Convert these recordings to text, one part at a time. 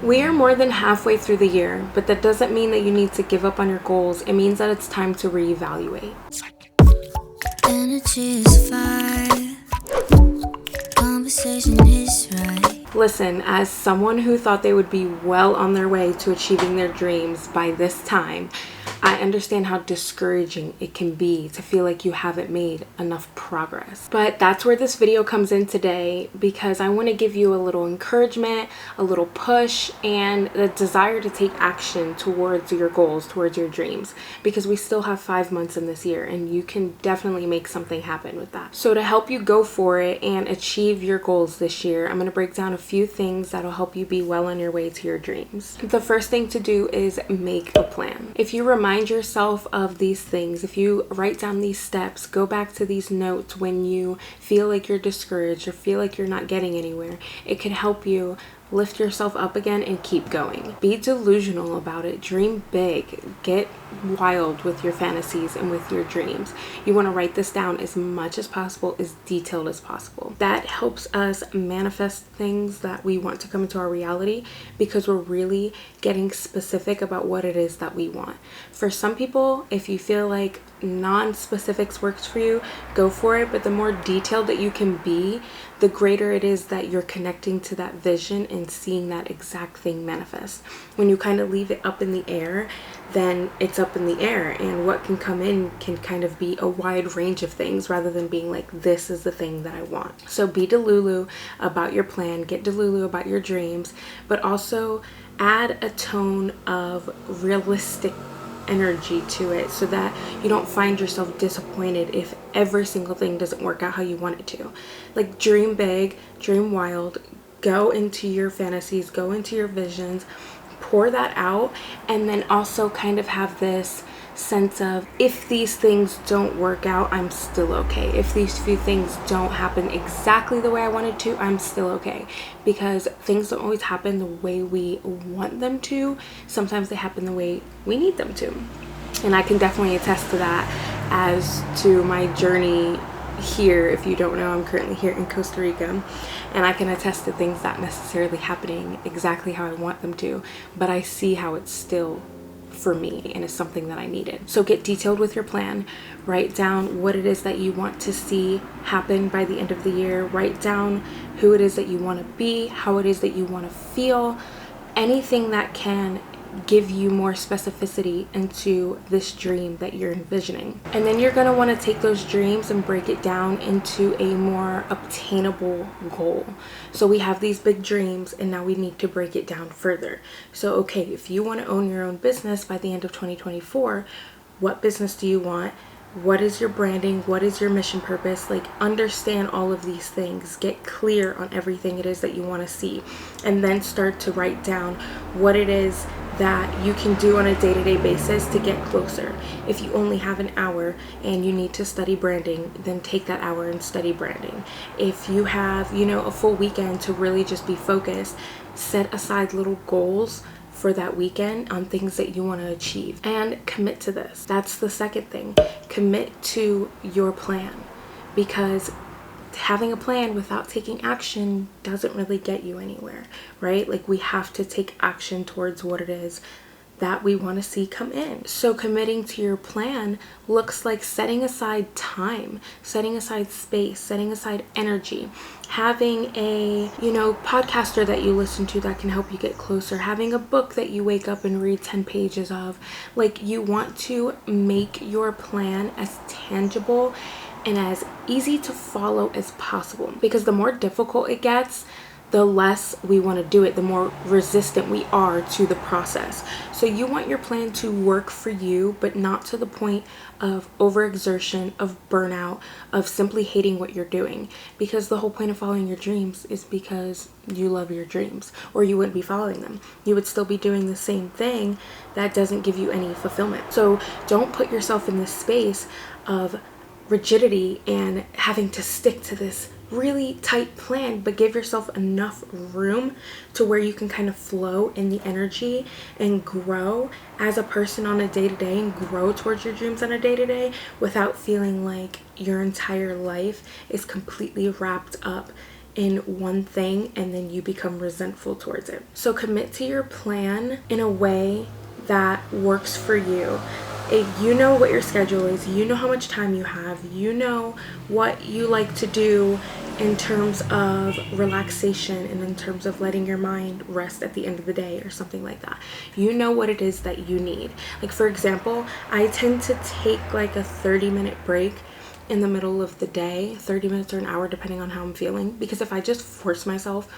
We are more than halfway through the year, but that doesn't mean that you need to give up on your goals. It means that it's time to reevaluate. Energy is fire. Conversation is right. Listen, as someone who thought they would be well on their way to achieving their dreams by this time, I understand how discouraging it can be to feel like you haven't made enough progress. But that's where this video comes in today, because I want to give you a little encouragement, a little push, and the desire to take action towards your goals, towards your dreams, because we still have 5 months in this year and you can definitely make something happen with that. So to help you go for it and achieve your goals this year, I'm going to break down a few things that'll help you be well on your way to your dreams. The first thing to do is make a plan. If you remind yourself of these things, if you write down these steps, go back to these notes when you feel like you're discouraged or feel like you're not getting anywhere, it can help you lift yourself up again and keep going. Be delusional about it. Dream big. Get wild with your fantasies and with your dreams. You want to write this down as much as possible, as detailed as possible. That helps us manifest things that we want to come into our reality, because we're really getting specific about what it is that we want. For some people, if you feel like non-specifics works for you, go for it. But the more detailed that you can be, the greater it is that you're connecting to that vision and seeing that exact thing manifest. When you kind of leave it up in the air, then it's up in the air, and what can come in can kind of be a wide range of things rather than being like, this is the thing that I want. So be delulu about your plan, get delulu about your dreams, but also add a tone of realistic energy to it, so that you don't find yourself disappointed if every single thing doesn't work out how you want it to. Like, dream big, dream wild, go into your fantasies, go into your visions, pour that out, and then also kind of have this sense of, if these things don't work out, I'm still okay. If these few things don't happen exactly the way I wanted to, I'm still okay. Because things don't always happen the way we want them to. Sometimes they happen the way we need them to. And I can definitely attest to that as to my journey here. If you don't know, I'm currently here in Costa Rica, and I can attest to things not necessarily happening exactly how I want them to, but I see how it's still for me and it's something that I needed. So get detailed with your plan. Write down what it is that you want to see happen by the end of the year. Write down who it is that you want to be, how it is that you want to feel, anything that can give you more specificity into this dream that you're envisioning. And then you're going to want to take those dreams and break it down into a more obtainable goal. So we have these big dreams, and now we need to break it down further. So okay, if you want to own your own business by the end of 2024, what business do you want? What is your branding? What is your mission purpose? Like, understand all of these things. Get clear on everything it is that you want to see, and then start to write down what it is that you can do on a day-to-day basis to get closer. If you only have an hour and you need to study branding, then take that hour and study branding. If you have, a full weekend to really just be focused, set aside little goals for that weekend on things that you want to achieve, and commit to this. That's the second thing. Commit to your plan, because having a plan without taking action doesn't really get you anywhere, right? Like, we have to take action towards what it is that we want to see come in. So committing to your plan looks like setting aside time, setting aside space, setting aside energy, having a, podcaster that you listen to that can help you get closer, having a book that you wake up and read 10 pages of. Like, you want to make your plan as tangible and as easy to follow as possible, because the more difficult it gets, the less we want to do it, the more resistant we are to the process. So you want your plan to work for you, but not to the point of overexertion, of burnout, of simply hating what you're doing. Because the whole point of following your dreams is because you love your dreams, or you wouldn't be following them. You would still be doing the same thing that doesn't give you any fulfillment. So don't put yourself in this space of rigidity and having to stick to this really tight plan, but give yourself enough room to where you can kind of flow in the energy and grow as a person on a day-to-day, and grow towards your dreams on a day-to-day without feeling like your entire life is completely wrapped up in one thing and then you become resentful towards it. So commit to your plan in a way that works for you. If you know what your schedule is, you know how much time you have, you know what you like to do in terms of relaxation and in terms of letting your mind rest at the end of the day or something like that. You know what it is that you need. Like, for example, I tend to take like a 30-minute break in the middle of the day, 30 minutes or an hour depending on how I'm feeling, because if I just force myself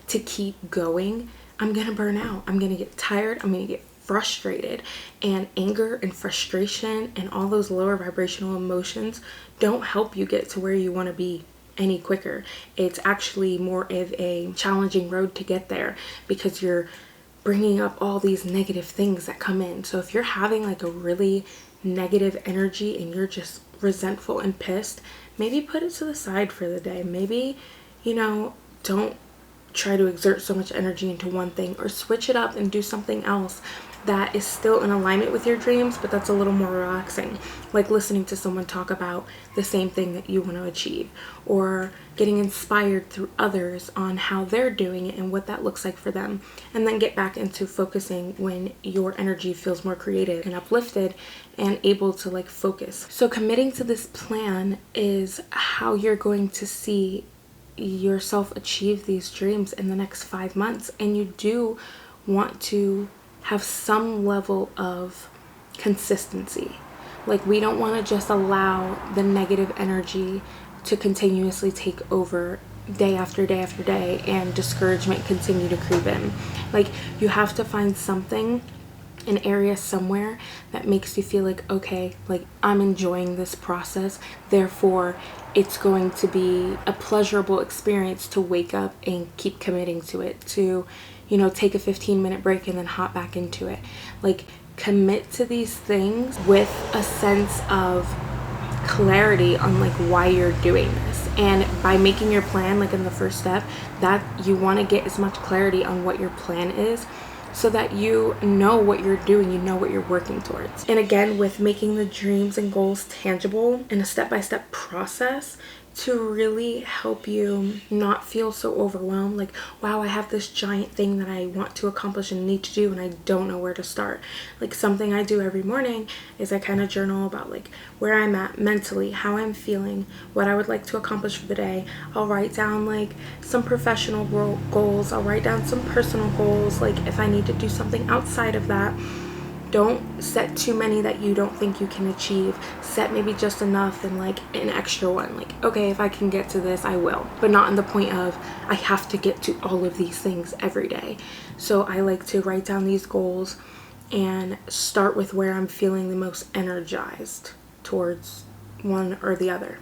to keep going, I'm gonna burn out. I'm gonna get tired. I'm gonna get frustrated, and anger and frustration and all those lower vibrational emotions don't help you get to where you want to be any quicker. It's actually more of a challenging road to get there because you're bringing up all these negative things that come in. So if you're having like a really negative energy and you're just resentful and pissed, maybe put it to the side for the day. Maybe, don't try to exert so much energy into one thing, or switch it up and do something else that is still in alignment with your dreams, but that's a little more relaxing, like listening to someone talk about the same thing that you want to achieve, or getting inspired through others on how they're doing it and what that looks like for them, and then get back into focusing when your energy feels more creative and uplifted and able to like focus. So committing to this plan is how you're going to see yourself achieve these dreams in the next 5 months. And you do want to have some level of consistency. Like, we don't want to just allow the negative energy to continuously take over day after day after day and discouragement continue to creep in. Like, you have to find something, an area somewhere that makes you feel like, okay, like I'm enjoying this process, therefore it's going to be a pleasurable experience to wake up and keep committing to it, to take a 15-minute break and then hop back into it. Like, commit to these things with a sense of clarity on like why you're doing this. And by making your plan, like in the first step, that you want to get as much clarity on what your plan is, so that you know what you're doing, you know what you're working towards. And again, with making the dreams and goals tangible in a step-by-step process to really help you not feel so overwhelmed, like, wow, I have this giant thing that I want to accomplish and need to do and I don't know where to start. Like, something I do every morning is I kind of journal about like where I'm at mentally, how I'm feeling, what I would like to accomplish for the day. I'll write down like some professional goals, I'll write down some personal goals, like if I need to do something outside of that. Don't set too many that you don't think you can achieve. Set maybe just enough and like an extra one. Like, okay, if I can get to this, I will. But not in the point of I have to get to all of these things every day. So I like to write down these goals and start with where I'm feeling the most energized towards one or the other.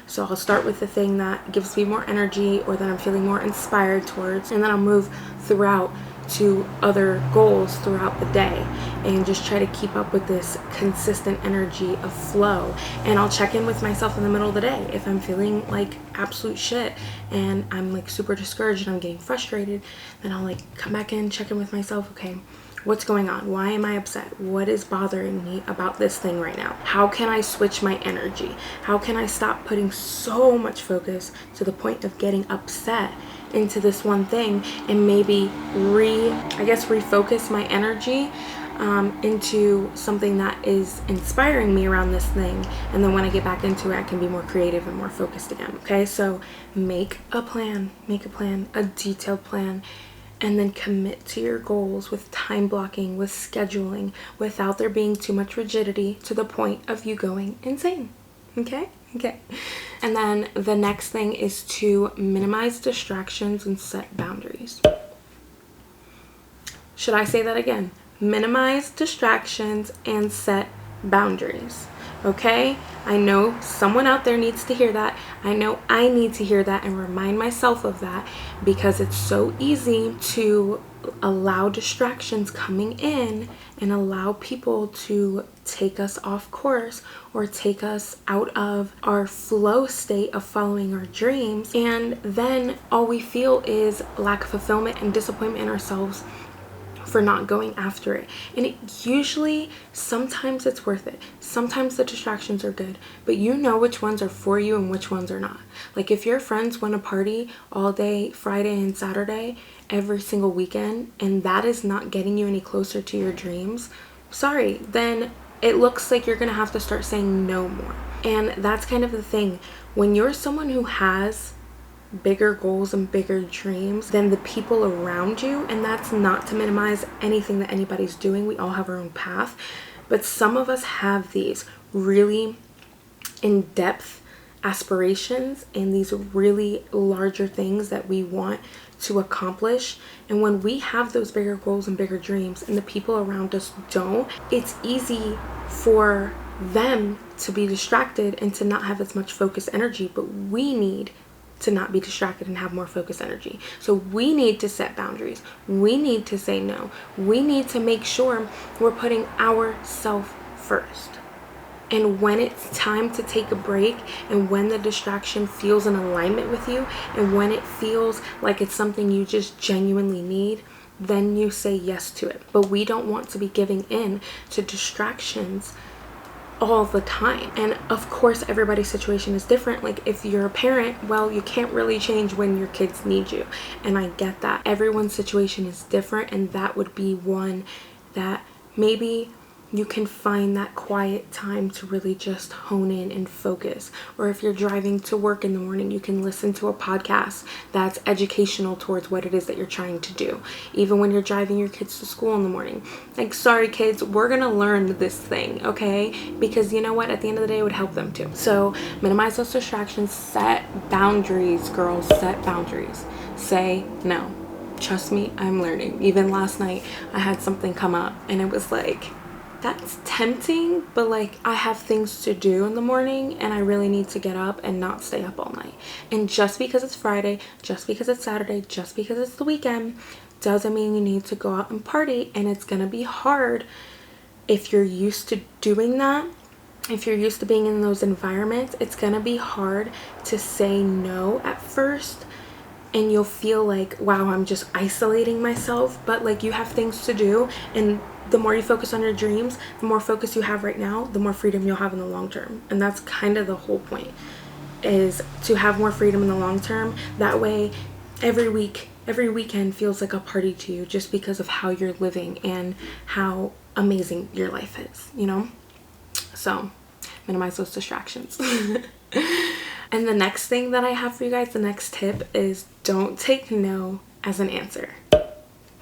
So I'll start with the thing that gives me more energy or that I'm feeling more inspired towards, and then I'll move throughout to other goals throughout the day and just try to keep up with this consistent energy of flow. And I'll check in with myself in the middle of the day. If I'm feeling like absolute shit and I'm like super discouraged and I'm getting frustrated, then I'll like come back in, check in with myself. Okay, what's going on? Why am I upset? What is bothering me about this thing right now? How can I switch my energy? How can I stop putting so much focus to the point of getting upset into this one thing and maybe refocus my energy into something that is inspiring me around this thing, and then when I get back into it I can be more creative and more focused again. Okay, so make a plan, a detailed plan, and then commit to your goals with time blocking, with scheduling, without there being too much rigidity to the point of you going insane. Okay. And then the next thing is to minimize distractions and set boundaries. Should I say that again? Minimize distractions and set boundaries. Okay? I know someone out there needs to hear that. I know I need to hear that and remind myself of that, because it's so easy to allow distractions coming in and allow people to take us off course or take us out of our flow state of following our dreams. And then all we feel is lack of fulfillment and disappointment in ourselves for not going after it. And it usually, sometimes it's worth it. Sometimes the distractions are good, but you know which ones are for you and which ones are not. Like if your friends want to party all day, Friday and Saturday, every single weekend, and that is not getting you any closer to your dreams, sorry, then it looks like you're gonna have to start saying no more. And that's kind of the thing. When you're someone who has bigger goals and bigger dreams than the people around you, and that's not to minimize anything that anybody's doing, we all have our own path, but some of us have these really in-depth aspirations and these really larger things that we want to accomplish. And when we have those bigger goals and bigger dreams and the people around us don't, it's easy for them to be distracted and to not have as much focused energy. But we need to not be distracted and have more focused energy. So we need to set boundaries. We need to say no. We need to make sure we're putting ourselves first. And when it's time to take a break, and when the distraction feels in alignment with you, and when it feels like it's something you just genuinely need, then you say yes to it. But we don't want to be giving in to distractions all the time. And of course, everybody's situation is different. Like if you're a parent, well, you can't really change when your kids need you. And I get that. Everyone's situation is different, and that would be one that maybe you can find that quiet time to really just hone in and focus. Or if you're driving to work in the morning, you can listen to a podcast that's educational towards what it is that you're trying to do. Even when you're driving your kids to school in the morning. Like, sorry kids, we're gonna learn this thing, okay? Because you know what? At the end of the day, it would help them too. So minimize those distractions, set boundaries, girls, set boundaries. Say no. Trust me, I'm learning. Even last night, I had something come up and it was like, that's tempting, but like I have things to do in the morning and I really need to get up and not stay up all night. And just because it's Friday, just because it's Saturday, just because it's the weekend, doesn't mean you need to go out and party. And it's gonna be hard if you're used to doing that. If you're used to being in those environments, it's gonna be hard to say no at first. And you'll feel like, wow, I'm just isolating myself. But like you have things to do, and the more you focus on your dreams, the more focus you have right now, the more freedom you'll have in the long term. And that's kind of the whole point, is to have more freedom in the long term. That way, every weekend feels like a party to you, just because of how you're living and how amazing your life is, you know? So minimize those distractions. And the next thing that I have for you guys, the next tip is don't take no as an answer.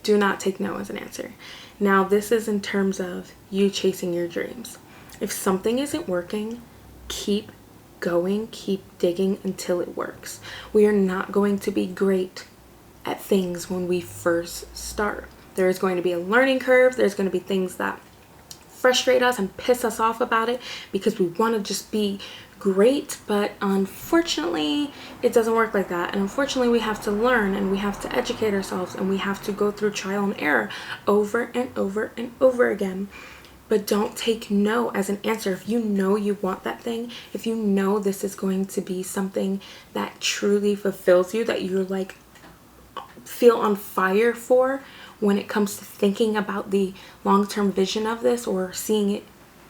Do not take no as an answer. Now, this is in terms of you chasing your dreams. If something isn't working, keep going, keep digging until it works. We are not going to be great at things when we first start. There is going to be a learning curve. There's going to be things that frustrate us and piss us off about it because we want to just be great, but unfortunately it doesn't work like that. And unfortunately we have to learn, and we have to educate ourselves, and we have to go through trial and error over and over and over again. But don't take no as an answer. If you know you want that thing, if you know this is going to be something that truly fulfills you, that you're like feel on fire for when it comes to thinking about the long-term vision of this or seeing it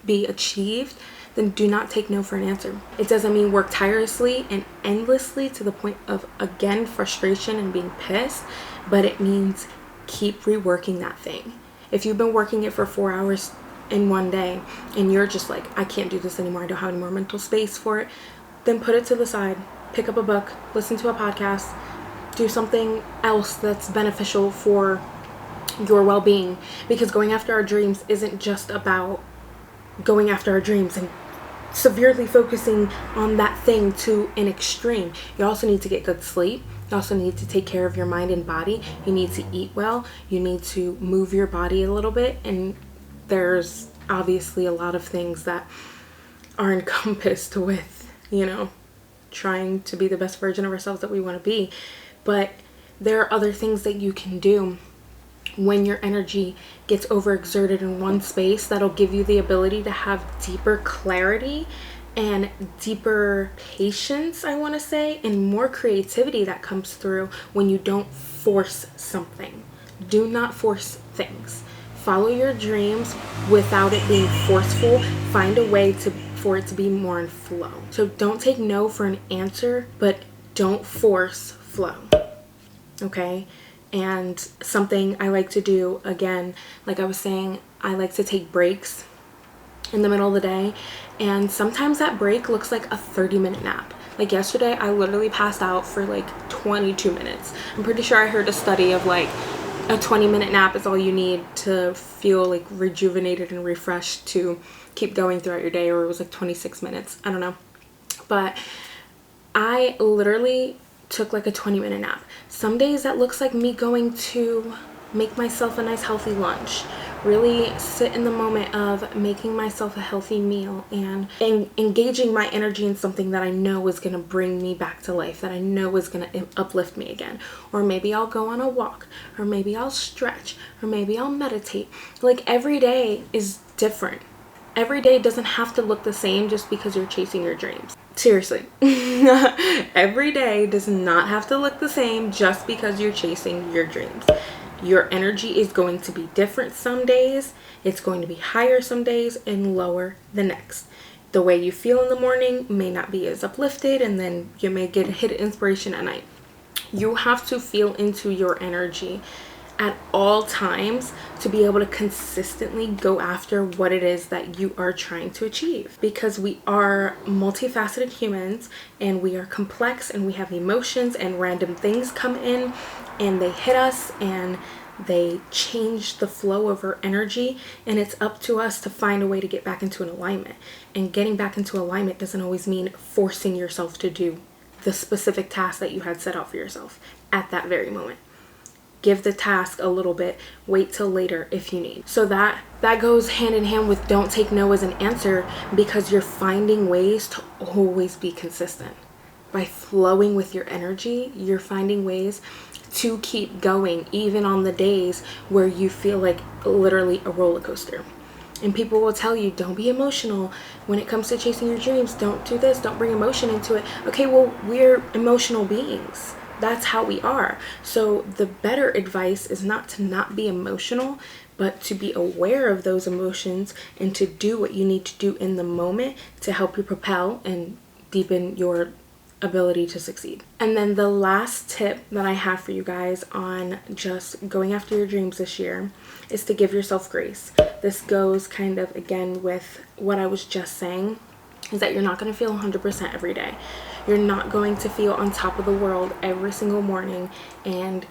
be achieved, then do not take no for an answer. It doesn't mean work tirelessly and endlessly to the point of, again, frustration and being pissed, but it means keep reworking that thing. If you've been working it for 4 hours in one day and you're just like, I can't do this anymore, I don't have any more mental space for it, then put it to the side, pick up a book, listen to a podcast, do something else that's beneficial for your well-being. Because going after our dreams isn't just about going after our dreams and severely focusing on that thing to an extreme. You also need to get good sleep. You also need to take care of your mind and body. You need to eat well. You need to move your body a little bit. And there's obviously a lot of things that are encompassed with, you know, trying to be the best version of ourselves that we want to be. But there are other things that you can do when your energy gets overexerted in one space that'll give you the ability to have deeper clarity and deeper patience, I want to say, and more creativity that comes through when you don't force something. Do not force things. Follow your dreams without it being forceful. Find a way for it to be more in flow. So don't take no for an answer, but don't force flow. Okay? And something I like to do, again, like I was saying, I like to take breaks in the middle of the day, and sometimes that break looks like a 30-minute nap. Like yesterday, I literally passed out for like 22 minutes. I'm pretty sure I heard a study of like a 20-minute nap is all you need to feel like rejuvenated and refreshed to keep going throughout your day, or it was like 26 minutes. I don't know. But I literally took like a 20-minute nap. Some days that looks like me going to make myself a nice healthy lunch, really sit in the moment of making myself a healthy meal and engaging my energy in something that I know is going to bring me back to life, that I know is going to uplift me again. Or maybe I'll go on a walk, or maybe I'll stretch, or maybe I'll meditate. Like every day is different. Every day doesn't have to look the same just because you're chasing your dreams. Seriously. Every day does not have to look the same just because you're chasing your dreams. Your energy is going to be different some days. It's going to be higher some days and lower the next. The way you feel in the morning may not be as uplifted, and then you may get a hit of inspiration at night. You have to feel into your energy at all times to be able to consistently go after what it is that you are trying to achieve, because we are multifaceted humans and we are complex and we have emotions, and random things come in and they hit us and they change the flow of our energy, and it's up to us to find a way to get back into an alignment. And getting back into alignment doesn't always mean forcing yourself to do the specific task that you had set out for yourself at that very moment. Give the task a little bit, wait till later if you need. So that goes hand in hand with don't take no as an answer, because you're finding ways to always be consistent. By flowing with your energy, you're finding ways to keep going even on the days where you feel like literally a roller coaster. And people will tell you, don't be emotional when it comes to chasing your dreams. Don't do this, don't bring emotion into it. Okay, well, we're emotional beings. That's how we are. So the better advice is not to not be emotional, but to be aware of those emotions and to do what you need to do in the moment to help you propel and deepen your ability to succeed. And then the last tip that I have for you guys on just going after your dreams this year is to give yourself grace. This goes kind of again with what I was just saying, is that you're not going to feel 100% every day. You're not going to feel on top of the world every single morning and,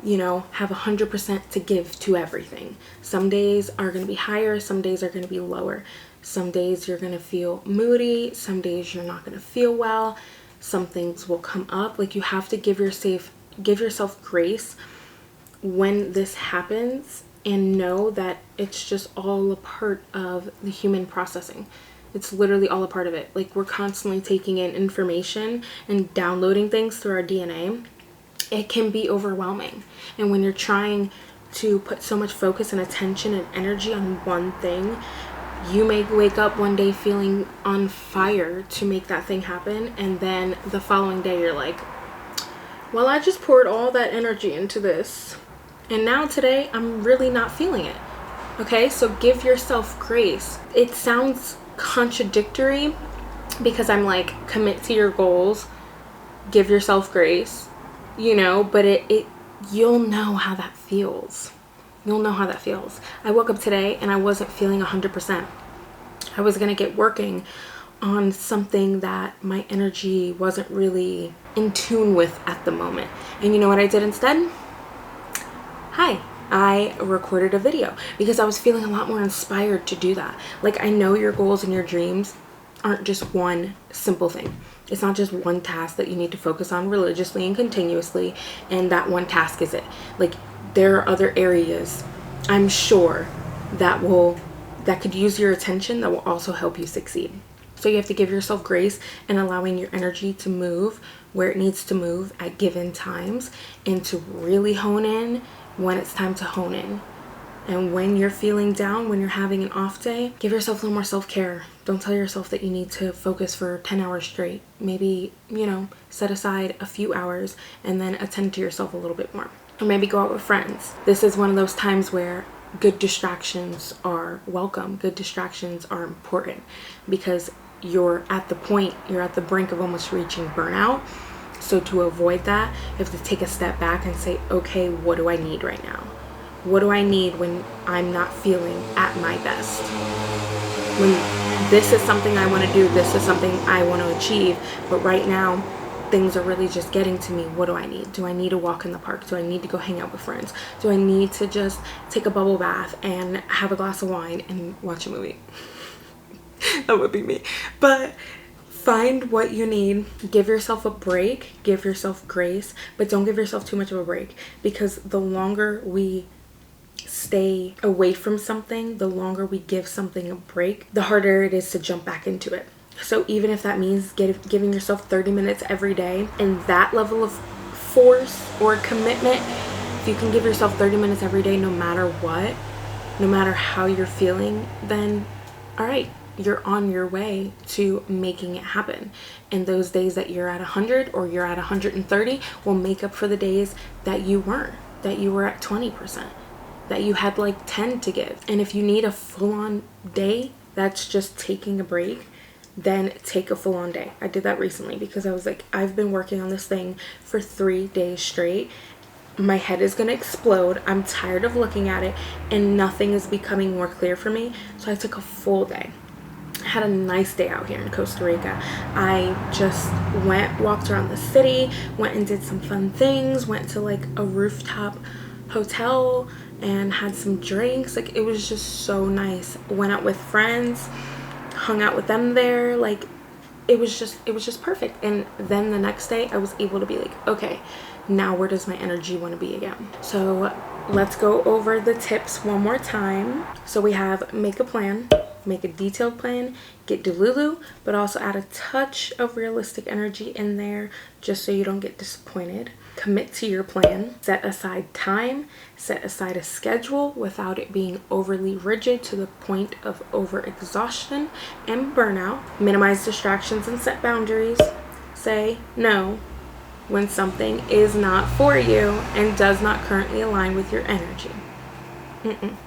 you know, have 100% to give to everything. Some days are going to be higher, some days are going to be lower. Some days you're going to feel moody, some days you're not going to feel well. Some things will come up. Like, you have to give yourself grace when this happens, and know that it's just all a part of the human processing. It's literally all a part of it. Like, we're constantly taking in information and downloading things through our DNA. It can be overwhelming. And when you're trying to put so much focus and attention and energy on one thing, you may wake up one day feeling on fire to make that thing happen. And then the following day you're like, well, I just poured all that energy into this, and now today I'm really not feeling it. Okay, so give yourself grace. It sounds contradictory because I'm like, commit to your goals, give yourself grace, you know, but it you'll know how that feels. You'll know how that feels. I woke up today and I wasn't feeling 100%. I was going to get working on something that my energy wasn't really in tune with at the moment. And you know what I did instead? I recorded a video because I was feeling a lot more inspired to do that. Like, I know your goals and your dreams aren't just one simple thing. It's not just one task that you need to focus on religiously and continuously, and that one task is it. Like, there are other areas, I'm sure, that could use your attention, that will also help you succeed. So you have to give yourself grace and allowing your energy to move where it needs to move at given times, and to really hone in when it's time to hone in. And when you're feeling down, when you're having an off day, give yourself a little more self-care. Don't tell yourself that you need to focus for 10 hours straight. Maybe, set aside a few hours and then attend to yourself a little bit more. or maybe go out with friends. This is one of those times where good distractions are welcome. Good distractions are important because you're at the brink of almost reaching burnout. So to avoid that, you have to take a step back and say, okay, what do I need right now? What do I need when I'm not feeling at my best? When this is something I want to do, this is something I want to achieve, but right now things are really just getting to me. What do I need? Do I need to walk in the park? Do I need to go hang out with friends? Do I need to just take a bubble bath and have a glass of wine and watch a movie? That would be me. But find what you need. Give yourself a break. Give yourself grace, but don't give yourself too much of a break, because the longer we stay away from something, the longer we give something a break, the harder it is to jump back into it. So even if that means giving yourself 30 minutes every day, and that level of force or commitment, if you can give yourself 30 minutes every day no matter what, no matter how you're feeling, then all right, you're on your way to making it happen. And those days that you're at 100 or you're at 130 will make up for the days that you weren't, that you were at 20%, that you had like 10 to give. And if you need a full-on day that's just taking a break, then take a full-on day. I did that recently because I was like, I've been working on this thing for 3 days straight. My head is gonna explode. I'm tired of looking at it and nothing is becoming more clear for me. So I took a full day. I had a nice day out here in Costa Rica. I just walked around the city, went and did some fun things, went to like a rooftop hotel and had some drinks. Like, it was just so nice. Went out with friends, hung out with them there. Like, it was just perfect. And then the next day I was able to be like, okay, now where does my energy want to be again? So let's go over the tips one more time. So we have make a plan, make a detailed plan, get delulu, but also add a touch of realistic energy in there just so you don't get disappointed. Commit to your plan, set aside time, set aside a schedule without it being overly rigid to the point of overexhaustion and burnout. Minimize distractions and set boundaries. Say no when something is not for you and does not currently align with your energy.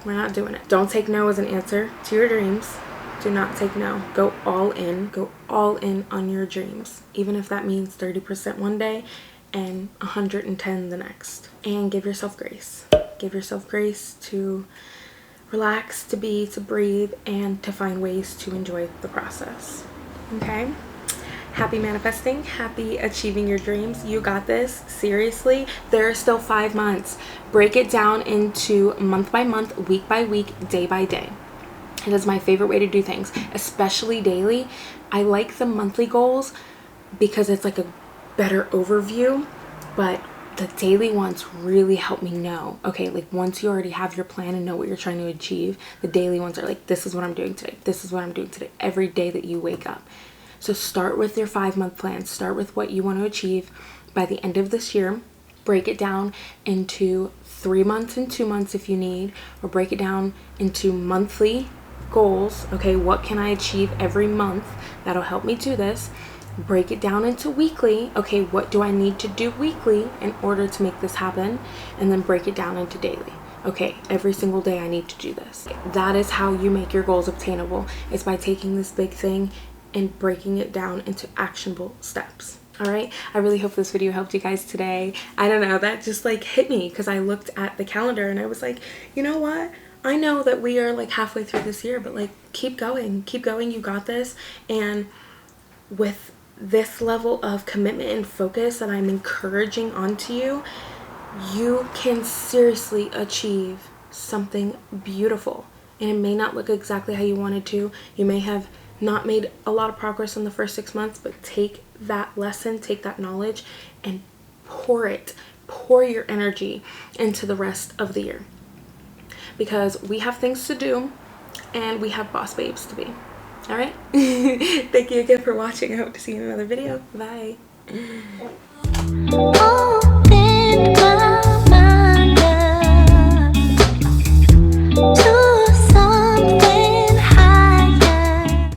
We're not doing it. Don't take no as an answer to your dreams. Do not take no. Go all in. Go all in on your dreams, even if that means 30% one day and 110 the next. And give yourself grace. Give yourself grace to relax, to be, to breathe, and to find ways to enjoy the process. Okay? Happy manifesting, happy achieving your dreams. You got this. Seriously, there are still 5 months. Break it down into month by month, week by week, day by day. It is my favorite way to do things, especially daily. I like the monthly goals because it's like a better overview, but the daily ones really help me know, okay, like once you already have your plan and know what you're trying to achieve, the daily ones are like, this is what I'm doing today. This is what I'm doing today, every day that you wake up. So start with your 5-month plan. Start with what you want to achieve by the end of this year. Break it down into 3 months and 2 months if you need, or break it down into monthly goals. Okay, what can I achieve every month that'll help me do this? Break it down into weekly. Okay, what do I need to do weekly in order to make this happen? And then break it down into daily. Okay, every single day I need to do this. That is how you make your goals obtainable. It's by taking this big thing and breaking it down into actionable steps. All right, I really hope this video helped you guys today. I don't know, that just like hit me because I looked at the calendar and I was like, you know what? I know that we are like halfway through this year, but like keep going, you got this. And with this level of commitment and focus that I'm encouraging onto you, you can seriously achieve something beautiful. And it may not look exactly how you wanted to. You may have not made a lot of progress in the first 6 months, but take that lesson, take that knowledge and pour your energy into the rest of the year, because we have things to do and we have boss babes to be. All right. Thank you again for watching. I hope to see you in another video. Bye.